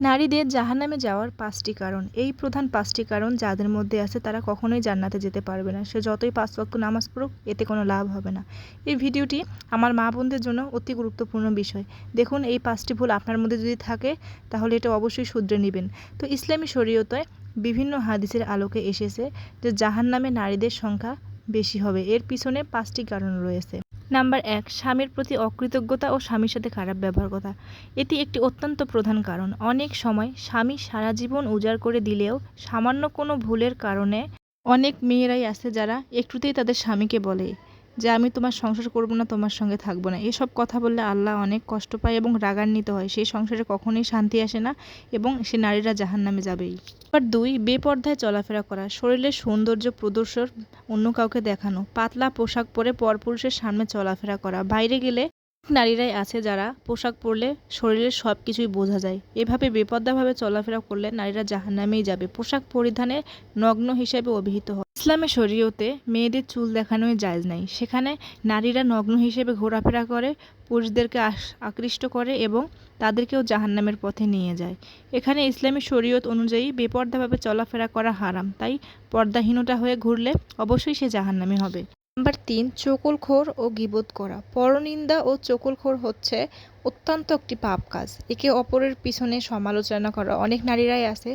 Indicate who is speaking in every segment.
Speaker 1: নারীদের জাহান্নামে যাওয়ার ৫টি কারণ। এই প্রধান ৫টি কারণ যাদের মধ্যে আছে তারা কখনোই জান্নাতে যেতে পারবে না। সে যতই ৫ ওয়াক্ত নামাজ পড়ুক, এতে কোনো লাভ হবে না। এই ভিডিওটি আমার মা বোনদের জন্য অতি গুরুত্বপূর্ণ বিষয়। দেখুন, এই ৫টি ভুল আপনার মধ্যে যদি থাকে তাহলে এটা অবশ্যই শুধরে নেবেন। তো ইসলামী শরীয়তে বিভিন্ন হাদিসের আলোকে এসেছে যে জাহান্নামে নারীদের সংখ্যা বেশি হবে। এর পিছনে ৫টি কারণ রয়েছে। নাম্বার ১, স্বামীর প্রতি অকৃতজ্ঞতা ও স্বামীর সাথে খারাপ ব্যবহার করা। এটি একটি অত্যন্ত প্রধান কারণ। অনেক সময় স্বামী সারা জীবন উজাড় করে দিলেও সামান্য কোনো ভুলের কারণে অনেক মেয়েরাই আছে যারা একটুতেই তাদের স্বামীকে বলে যে আমি তোমার সংসার করব না, তোমার সঙ্গে থাকবো না। এসব কথা বললে আল্লাহ অনেক কষ্ট পায় এবং রাগান্বিত হয়। সেই সংসারে কখনোই শান্তি আসে না এবং সে নারীরা জাহান্নামে যাবেই। নাম্বার ২, বেপর্দায় চলাফেরা করা। শরীরের সৌন্দর্য প্রদর্শন অন্য কাউকে দেখানো। পাতলা পোশাক পরে পরপুরুষের সামনে চলাফেরা করা। বাইরে গেলে নারীরাই আছে যারা পোশাক পরলে শরীরের সব কিছুই বোঝা যায়। এভাবে বেপর্দাভাবে চলাফেরা করলে নারীরা জাহান্নামেই যাবে। পোশাক পরিধানে নগ্ন হিসেবে অভিহিত হয়। ইসলামে শরীয়তে মেয়েদের চুল দেখানোই জায়েজ নাই। সেখানে নারীরা নগ্ন হিসেবে ঘোরাফেরা করে, পুরুষদেরকে আকৃষ্ট করে এবং তাদেরকেও জাহান্নামের পথে নিয়ে যায়। এখানে ইসলামী শরীয়ত অনুযায়ী বেপর্দাভাবে চলাফেরা করা হারাম। তাই পর্দাহীনতা হয়ে ঘুরলে অবশ্যই সে জাহান্নামী হবে। নাম্বার ৩, চকলখোর ও গীবত করা। পরনিন্দা ও চকলখোর হচ্ছে অত্যন্ত একটি পাপ কাজ। একে অপরের পিছনে সমালোচনা করা। অনেক নারীরাই আছে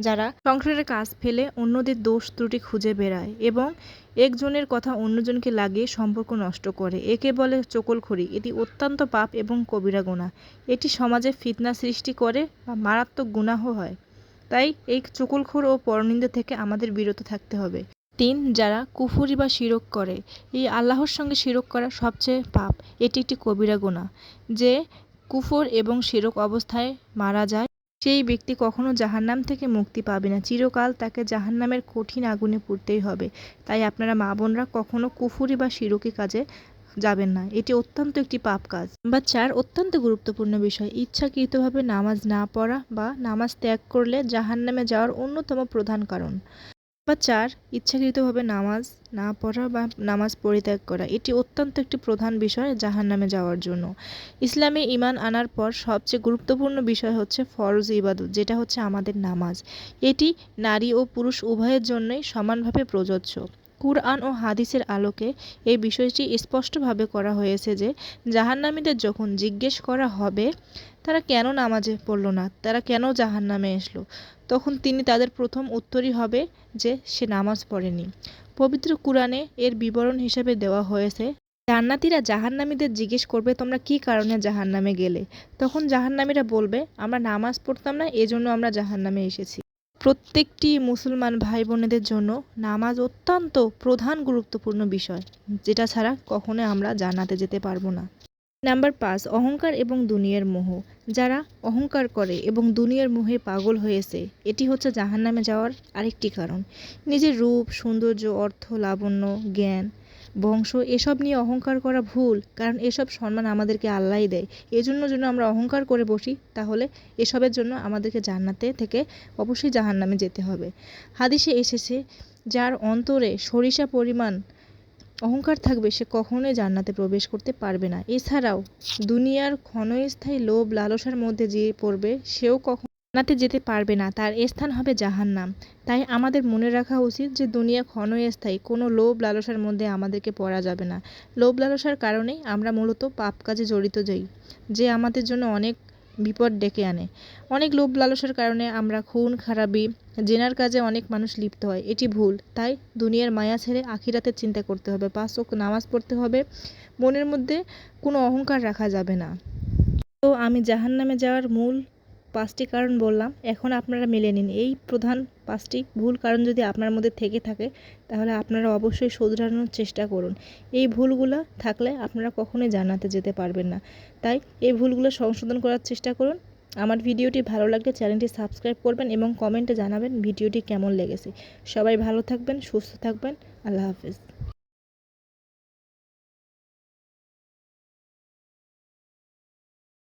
Speaker 1: যারা সংসারের কাজ ফেলে অন্যদের দোষ ত্রুটি খুঁজে বেড়ায় এবং একজনের কথা অন্যজনকে লাগিয়ে সম্পর্ক নষ্ট করে। একে বলে চকলখড়ি। এটি অত্যন্ত পাপ এবং কবিরা গুনাহ। এটি সমাজে ফিতনা সৃষ্টি করে বা মারাত্মক গুনাহ হয়। তাই এই চকলখোর ও পরনিন্দা থেকে আমাদের বিরত থাকতে হবে। ৩, যারা কুফরি বা শিরক করে। এই আল্লাহর সঙ্গে শিরক করা সবচেয়ে পাপ। এটি একটি কবিরা গুনাহ। যে কুফর এবং শিরক অবস্থায় মারা যায় সেই ব্যক্তি কখনো জাহান্নাম থেকে মুক্তি পাবে না। চিরকাল তাকে জাহান্নামের কঠিন আগুনে পুড়তেই হবে। তাই আপনারা মা বোনরা কখনো কুফরি বা শিরকি কাজে যাবেন না। এটি অত্যন্ত একটি পাপ কাজ। নাম্বার ৪, অত্যন্ত গুরুত্বপূর্ণ বিষয়। ইচ্ছাকৃতভাবে নামাজ না পড়া বা নামাজ ত্যাগ করলে জাহান্নামে যাওয়ার অন্যতম প্রধান কারণ। নাম্বার ৪, ইচ্ছাকৃতভাবে নামাজ না পড়া বা নামাজ পরিত্যাগ করা। এটি অত্যন্ত একটি প্রধান বিষয় জাহান্নামে যাওয়ার জন্য। ইসলামে ঈমান আনার পর সবচেয়ে গুরুত্বপূর্ণ বিষয় হচ্ছে ফরজ ইবাদত, যেটা হচ্ছে আমাদের নামাজ। এটি নারী ও পুরুষ উভয়ের জন্যই সমানভাবে প্রযোজ্য। কুরআন ও হাদিসের আলোকে এই বিষয়টি স্পষ্টভাবে করা হয়েছে যে জাহান্নামীদের যখন জিজ্ঞেস করা হবে তারা কেন নামাজে পড়ল না, তারা কেন জাহান্নামে আসলো, তখন তাদের প্রথম উত্তরই হবে যে সে নামাজ পড়েনি। পবিত্র কুরআনে এর বিবরণ হিসেবে দেওয়া হয়েছে, জান্নাতীরা জাহান্নামীদের জিজ্ঞেস করবে তোমরা কী কারণে জাহান্নামে গেলে। তখন জাহান্নামীরা বলবে আমরা নামাজ পড়তাম না, এজন্য আমরা জাহান্নামে এসেছি। প্রত্যেকটি মুসলমান ভাই বোনেদের জন্য নামাজ অত্যন্ত প্রধান গুরুত্বপূর্ণ বিষয়, যেটা ছাড়া কখনোই আমরা জান্নাতে যেতে পারবো না। নাম্বার ৫, অহংকার এবং দুনিয়ার মোহ। যারা অহংকার করে এবং দুনিয়ার মোহে পাগল হয়েছে, এটি হচ্ছে জাহান্নামে যাওয়ার আরেকটি কারণ। নিজের রূপ, সৌন্দর্য, অর্থ, লাবণ্য, জ্ঞান, বংশ এসব নিয়ে অহংকার করা ভুল, কারণ এসব সম্মান আমাদেরকে আল্লাহই দেয়। এজন্য যদি আমরা অহংকার করে বসি তাহলে এসবের জন্য আমাদেরকে জান্নাতে থেকে অবশ্যই জাহান্নামে যেতে হবে। হাদিসে এসেছে যার অন্তরে সরিষা পরিমাণ অহংকার থাকবে সে কখনোই জান্নাতে প্রবেশ করতে পারবে না। এছাড়াও দুনিয়ার ক্ষণস্থায়ী লোভ লালসার মধ্যে যে পড়বে সেও কখনো জান্নাতে যেতে পারবে না, তার স্থান হবে জাহান্নাম। তাই আমাদের মনে রাখা উচিত যে দুনিয়া ক্ষণস্থায়ী, কোনো লোভ লালসার মধ্যে আমাদেরকে পড়া যাবে না। লোভ লালসার কারণেই আমরা মূলত পাপ কাজে জড়িত যাই, যে আমাদের জন্য অনেক বিপদ ডেকে আনে। অনেক লোভ লালসার কারণে আমরা খুন খারাপি জেনার কাজে অনেক মানুষ লিপ্ত হয়, এটি ভুল। তাই দুনিয়ার মায়া ছেড়ে আখিরাতের চিন্তা করতে হবে, ৫ ওয়াক্ত নামাজ পড়তে হবে, মনের মধ্যে কোনো অহংকার রাখা যাবে না। তো আমি জাহান্নামে যাওয়ার মূল ৫টি কারণ বললাম, এখন আপনারা মেনে নিন। এই প্রধান ৫টি ভুল কারণ যদি আপনার মধ্যে থেকে থাকে তাহলে আপনারা অবশ্যই শুধরানোর চেষ্টা করুন। এই ভুলগুলো থাকলে আপনারা কখনোই জান্নাতে যেতে পারবেন না। তাই এই ভুলগুলো সংশোধন করার চেষ্টা করুন। আমার ভিডিওটি ভালো লাগলে চ্যানেলটি সাবস্ক্রাইব করবেন এবং কমেন্টে জানাবেন ভিডিওটি কেমন লেগেছে। সবাই ভালো থাকবেন, সুস্থ থাকবেন। আল্লাহ হাফেজ।